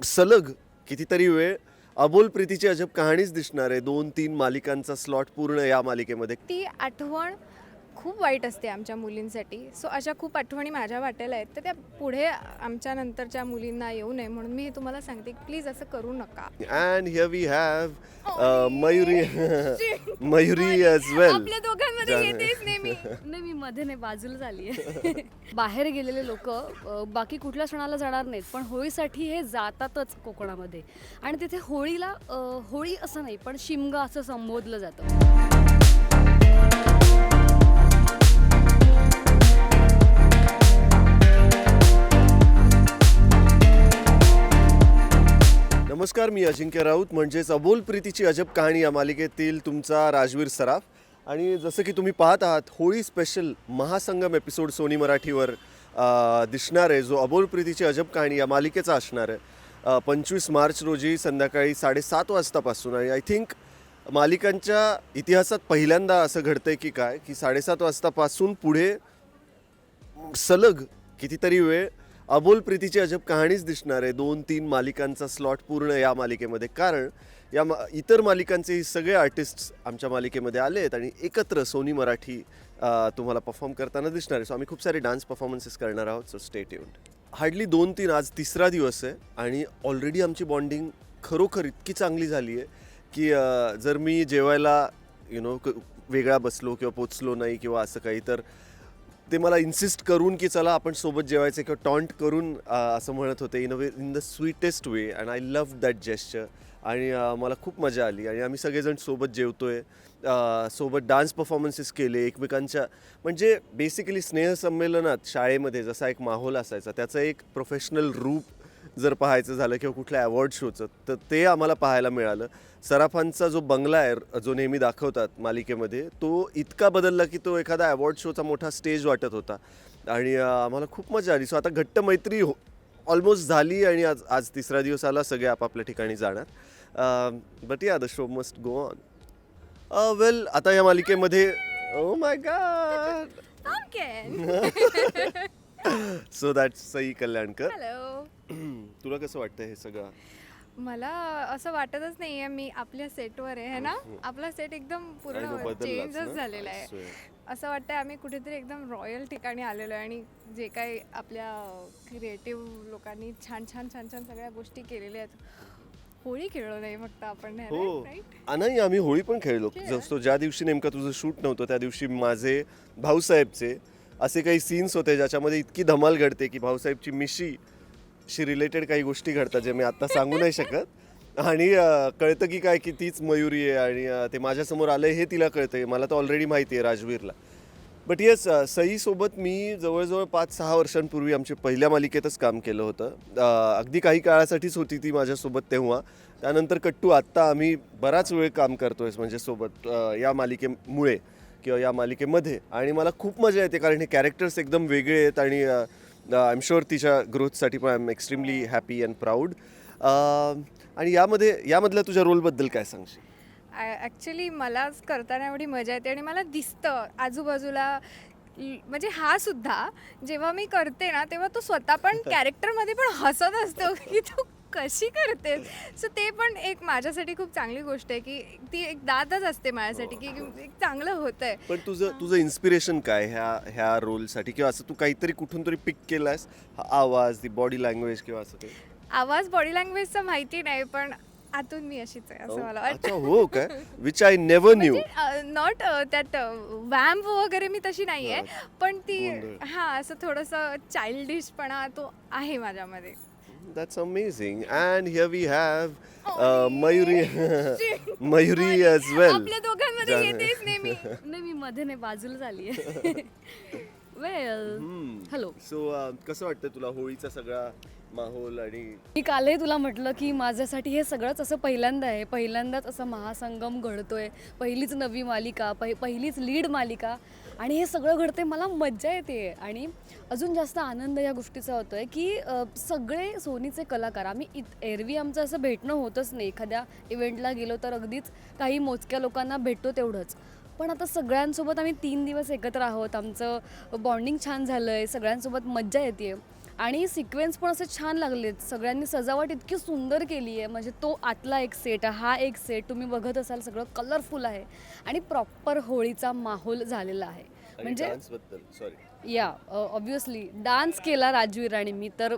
सलग कितीतरी वेळ अबोल प्रीतीची अजब कहाणीच दिसणार आहे. 2-3 मालिकांचा स्लॉट पूर्ण या मालिकेमध्ये. ती आठवण खूप वाईट असते आमच्या मुलींसाठी. सो अशा खूप आठवणी माझ्या वाट्याला आहेत, तर त्या पुढे आमच्या नंतरच्या मुलींना येऊ नये म्हणून मी तुम्हाला सांगते की प्लीज असं करू नका. And here we have Mayuri Mayuri as well. आपल्या दोघांमध्ये येतेच नेहमी. नाही, मी मध्ये नाही, बाजूला झाली आहे. बाहेर गेलेले लोक बाकी कुठल्या सणाला जाणार नाहीत, पण होळीसाठी हे जातातच कोकणामध्ये. आणि तिथे होळीला होळी असं नाही, पण शिमगा असं संबोधलं जातं. नमस्कार, मी अजिंक्य राऊत, म्हणजेच अबोल प्रीतीची अजब कहाणी या मालिकेतील तुमचा राजवीर सराफ. आणि जसं की तुम्ही पाहत आहात, होळी स्पेशल महासंगम एपिसोड सोनी मराठीवर दिसणार आहे, जो अबोल प्रीतीची अजब कहाणी या मालिकेचा असणार आहे. 25 मार्च रोजी संध्याकाळी 7:30 वाजतापासून. आणि आय थिंक मालिकांच्या इतिहासात पहिल्यांदा असं घडतंय की काय, की 7:30 वाजतापासून पुढे सलग कितीतरी वेळ अबोल प्रीतीची अजब कहाणीच दिसणार आहे. 2-3 मालिकांचा स्लॉट पूर्ण या मालिकेमध्ये. कारण या इतर मालिकांचे सगळे आर्टिस्ट आमच्या मालिकेमध्ये आले आहेत आणि एकत्र सोनी मराठी तुम्हाला परफॉर्म करताना दिसणार आहे. सो आम्ही खूप सारे डान्स परफॉर्मन्सेस करणार आहोत. So stay tuned. हार्डली 2-3, आज तिसरा दिवस आहे आणि ऑलरेडी आमची बॉन्डिंग खरोखर इतकी चांगली झाली आहे की जर मी जेवायला वेगळा बसलो किंवा पोचलो नाही किंवा असं काही, तर ते मला इन्सिस्ट करून की चला आपण सोबत जेवायचं किंवा टॉन्ट करून असं म्हणत होते in the sweetest way. And I love that gesture. आणि मला खूप मजा आली आणि आम्ही सगळेजण सोबत जेवतोय, सोबत डान्स परफॉर्मन्सेस केले एकमेकांच्या. म्हणजे बेसिकली स्नेहसंमेलनात शाळेमध्ये जसा एक माहोल असायचा, त्याचं एक प्रोफेशनल रूप जर पाहायचं झालं किंवा कुठल्या अवॉर्ड शोचं, तर ते आम्हाला पाहायला मिळालं. सराफांचा जो बंगला आहे, जो नेहमी दाखवतात मालिकेमध्ये, तो इतका बदलला की तो एखादा अवॉर्ड शोचा मोठा स्टेज वाटत होता. आणि आम्हाला खूप मजा आली. सो आता घट्ट मैत्री ऑलमोस्ट झाली आणि आज तिसरा दिवस आला, सगळे आपापल्या ठिकाणी जाणार. But yeah the show must go on. Well, आता या मालिकेमध्ये oh my God, so that's Sai Kalyankar. Hello. तुला कसं वाटतं हे सगळं? मला असं वाटतच नाहीये मी आपल्या सेटवर आहे ना. आपला सेट एकदम पूर्ण चेंजच झालेला आहे. असं वाटतंय आम्ही कुठेतरी एकदम रॉयल ठिकाणी आलेलो आहे आणि जे काही आपल्या क्रिएटिव्ह लोकांनी छान छान छान छान सगळ्या गोष्टी केलेल्या आहेत. होळी खेळलो नाही फक्त आपण. हो, नाही, आम्ही होळी पण खेळलो. जसं ज्या दिवशी नेमकं तुझं शूट नव्हतं त्या दिवशी माझे भाऊसाहेबचे असे काही सीन्स होते ज्याच्यामध्ये इतकी धमाल घडते की भाऊसाहेबची मिशीशी रिलेटेड काही गोष्टी घडतात जे मी आत्ता सांगू नाही शकत. आणि कळतं की काय की तीच मयुरी आहे आणि ते माझ्यासमोर आलं हे तिला कळतं. मला तर ऑलरेडी माहिती आहे राजवीरला. बट येस, सईसोबत मी जवळजवळ 5-6 वर्षांपूर्वी आमच्या पहिल्या मालिकेतच काम केलं होतं. अगदी काही काळासाठीच होती ती माझ्यासोबत तेव्हा. त्यानंतर कट्टू आत्ता आम्ही बराच वेळ काम करतोय म्हणजे सोबत या मालिकेमुळे किंवा या मालिकेमध्ये. आणि मला खूप मजा येते कारण हे कॅरेक्टर्स एकदम वेगळे आहेत आणि आय एम शुअर तिच्या ग्रोथसाठी पण I am extremely happy and proud. आणि यामधल्या तुझ्या रोलबद्दल काय सांगशील? ॲक्च्युली मलाच करताना एवढी मजा येते आणि मला दिसतं आजूबाजूला. म्हणजे हा सुद्धा जेव्हा मी करते ना तेव्हा तो स्वतः पण कॅरेक्टरमध्ये पण हसत असतो की तू कशी करते. सो ते पण एक माझ्यासाठी खूप चांगली गोष्ट आहे की ती एक दादच असते माझ्यासाठी की एक चांगलं होतंय. पण तुझं इन्स्पिरेशन काय ह्या रोलसाठी, किंवा असं तू काहीतरी कुठून तरी पिक केलास? आवाज, दी बॉडी लँग्वेज किंवा असं काही? आवाज, बॉडी लँग्वेजचं माहिती नाही, पण आतून मी अशीच आहे असं मला वाटतं. हो काय, which I never new. Not त्यात वॅम्प वगैरे मी तशी नाही आहे, पण ती असं थोडंसं चाइल्डिशपणा तो आहे माझ्यामध्ये. That's amazing. And here we have Mayuri as well. आपल्या दोघांमध्ये येतेच नेहमी. नाही, मी मध्ये नाही, बाजूला झाली आहे. वेल, हॅलो. सो कसं वाटतं तुला होळीचा सगळा माहोल? आणि मी कालही तुला म्हटलं की माझ्यासाठी हे सगळंच असं पहिल्यांदा आहे. पहिल्यांदाच असं महासंगम घडतोय, पहिलीच नवी मालिका, पहिलीच लीड मालिका आणि हे सगळं घडते. मला मज्जा येते आणि अजून जास्त आनंद या गोष्टीचा होतोय की सगळे सोनीचे कलाकार, आम्ही एरवी आमचं असं भेटणं होतच नाही. एखाद्या इव्हेंटला गेलो तर अगदीच काही मोजक्या लोकांना भेटतो तेवढंच. पण आता सगळ्यांसोबत आम्ही 3 दिवस एकत्र आहोत. आमचं बॉन्डिंग छान झालं आहे, सगळ्यांसोबत मज्जा येते. आणि सिक्वेन्स पण असे छान लागलेत. सगळ्यांनी सजावट इतकी सुंदर केली आहे. म्हणजे तो आतला एक सेट, हा एक सेट तुम्ही बघत असाल, सगळं कलरफुल आहे आणि प्रॉपर होळीचा माहोल झालेला आहे. म्हणजे डान्सबद्दल सॉरी या ऑब्विसली डान्स केला राजवीर आणि मी, तर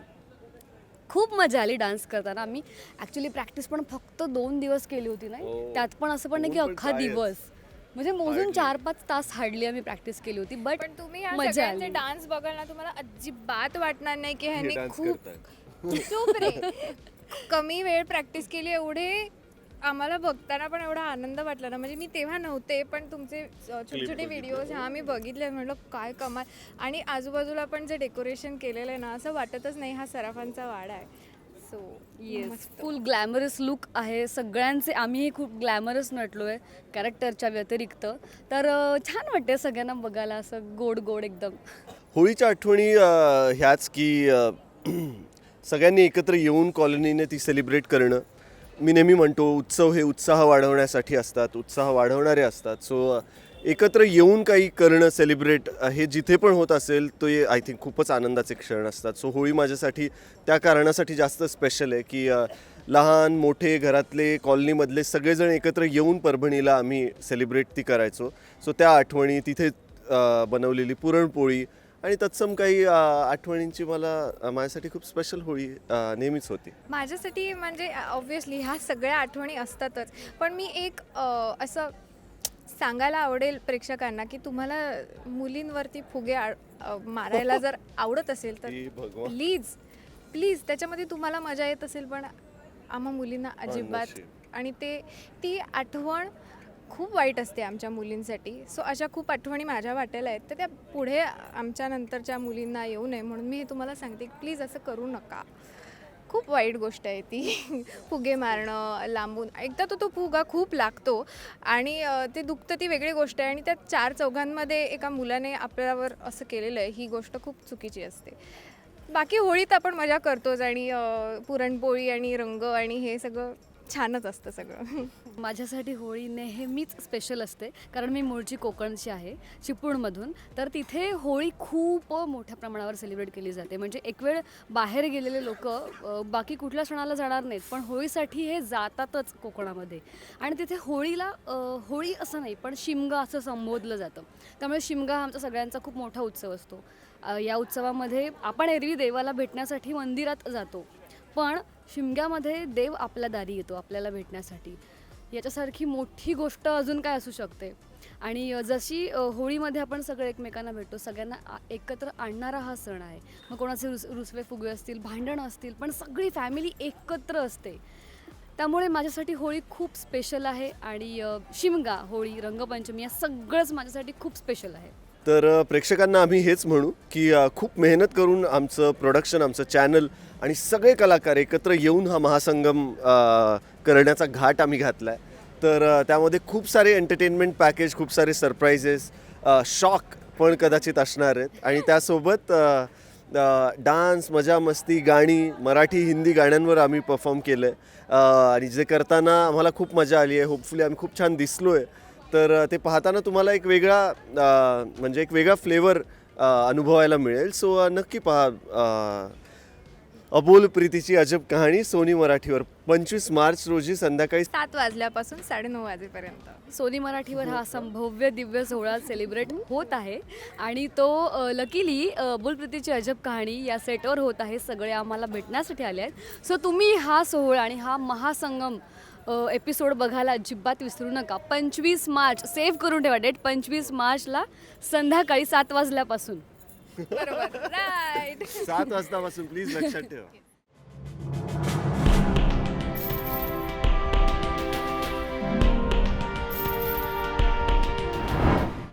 खूप मजा आली डान्स करताना. आम्ही ॲक्च्युली प्रॅक्टिस पण फक्त 2 दिवस केली होती नाही, हो. त्यात पण असं पण नाही की ऊन पण अख्खा काय आहे. दिवस, म्हणजे मोजून 4-5 तास हार्डली आम्ही प्रॅक्टिस केली होती. बट पण तुम्ही या मजा सगळ्यांचे आली. डान्स बघाल ना, तुम्हाला अजिबात वाटणार नाही की ह्यांनी डान्स खूप करताय. चूप रे कमी वेळ प्रॅक्टिस केली. एवढे आम्हाला बघताना पण एवढा आनंद वाटला ना, म्हणजे मी तेव्हा नव्हते पण तुमचे छोटे छोटे व्हिडिओज मी बघितले. म्हटलं काय कमाल. आणि आजूबाजूला पण जे डेकोरेशन केलेलं आहे ना, असं वाटतच नाही हा सराफांचा वाडा आहे. सो येस, फुल ग्लॅमरस लुक आहे सगळ्यांचे. आम्हीही खूप ग्लॅमरस नटलो आहे कॅरेक्टरच्या व्यतिरिक्त. तर छान वाटते सगळ्यांना बघायला, असं गोड गोड एकदम. होळीच्या आठवणी ह्याच की सगळ्यांनी एकत्र येऊन कॉलनीने ती सेलिब्रेट करणं. मी नेहमी म्हणतो उत्सव हे उत्साह वाढवण्यासाठी असतात, उत्साह वाढवणारे असतात. सो एकत्र येऊन काही करणं, सेलिब्रेट हे जिथे पण होत असेल तो आय थिंक खूपच आनंदाचे क्षण असतात. सो होळी माझ्यासाठी त्या कारणासाठी जास्त स्पेशल आहे की लहान मोठे घरातले कॉलनीमधले सगळेजण एकत्र येऊन परभणीला आम्ही सेलिब्रेट ती करायचो. सो त्या आठवणी, तिथे बनवलेली पुरणपोळी आणि तत्सम काही आठवणींची मला माझ्यासाठी खूप स्पेशल होळी नेहमीच होती. माझ्यासाठी म्हणजे ऑब्व्हियसली ह्या सगळ्या आठवणी असतातच. पण मी एक असं सांगायला आवडेल प्रेक्षकांना की तुम्हाला मुलींवरती फुगे मारायला जर आवडत असेल तर भगवान प्लीज त्याच्यामध्ये तुम्हाला मजा येत असेल, पण आम्हा मुलींना अजिबात. आणि ती आठवण खूप वाईट असते आमच्या मुलींसाठी. सो अशा खूप आठवणी माझ्या वाट्याला आहेत, तर त्या पुढे आमच्या नंतरच्या मुलींना येऊ नये म्हणून मी हे तुम्हाला सांगते की प्लीज असं करू नका. खूप वाईट गोष्ट आहे ती फुगे मारणं लांबून. एकदा तो फुगा खूप लागतो आणि ते दुखतं ती वेगळी गोष्ट आहे, आणि त्या 4 चौघांमध्ये एका मुलाने आपल्यावर असं केलेलं आहे, ही गोष्ट खूप चुकीची असते. बाकी होळीत आपण मजा करतोच आणि पुरणपोळी आणि रंग आणि हे सगळं छानच असतं सगळं. माझ्यासाठी होळी नेहमीच स्पेशल असते, कारण मी मूळची कोकणची आहे, चिपळूणमधून. तर तिथे होळी खूप मोठ्या प्रमाणावर सेलिब्रेट केली जाते. म्हणजे एक वेळ बाहेर गेलेले लोक बाकी कुठल्या सणाला जाणार नाहीत, पण होळीसाठी हे जातातच कोकणामध्ये. आणि तिथे होळीला होळी असं नाही पण शिमगा असं संबोधलं जातं. त्यामुळे शिमगा हा आमचा सगळ्यांचा खूप मोठा उत्सव असतो. या उत्सवामध्ये आपण एरवी देवाला भेटण्यासाठी मंदिरात जातो, पण शिमग्यामध्ये देव आपल्या दारी येतो आपल्याला भेटण्यासाठी. याच्यासारखी मोठी गोष्ट अजून काय असू शकते. आणि जशी होळीमध्ये आपण सगळे एकमेकांना भेटतो, सगळ्यांना एकत्र आणणारा हा सण आहे. मग कोणाचे रुसवे फुगे असतील, भांडणं असतील, पण सगळी फॅमिली एकत्र असते. त्यामुळे माझ्यासाठी होळी खूप स्पेशल आहे. आणि शिमगा, होळी, रंगपंचमी या सगळंच माझ्यासाठी खूप स्पेशल आहे. तर प्रेक्षकांना आम्ही हेच म्हणू की खूप मेहनत करून आमचं प्रोडक्शन, आमचं चॅनल आणि सगळे कलाकार एकत्र येऊन हा महासंगम करण्याचा घाट आम्ही घातला आहे. तर त्यामध्ये खूप सारे एंटरटेनमेंट पॅकेज, खूप सारे सरप्राईजेस, शॉक पण कदाचित असणार आहेत. आणि त्यासोबत डान्स, मजा मस्ती, गाणी, मराठी हिंदी गाण्यांवर आम्ही परफॉर्म केलं आहे. आणि जे करताना आम्हाला खूप मजा आली आहे. होपफुली आम्ही खूप छान दिसलो आहे. तर ते पाहताना तुम्हाला एक वेगळा म्हणजे एक वेगळा फ्लेवर अनुभवायला मिळेल. सो नक्की पहा अबोल प्रीतीची अजब कहाणी सोनी मराठीवर 25 मार्च रोजी संध्याकाळी 7 वाजल्यापासून 9:30 वाजेपर्यंत. सोनी मराठीवर हा संभव्य दिव्य सोहळा सेलिब्रेट होत आहे. आणि तो लकीली अबोल प्रीतीची अजब कहाणी या सेटवर होत आहे. सगळे आम्हाला भेटण्यासाठी आले आहेत. सो तुम्ही हा सोहळा आणि हा महासंगम एपिसोड बघायला अजिबात विसरू नका. 25 मार्च सेव्ह करून ठेवा डेट. 25 मार्चला संध्याकाळी 7 वाजल्यापासून. बरोबर, राईट. 7 वाजतापासून प्लीज लक्षात ठेवा.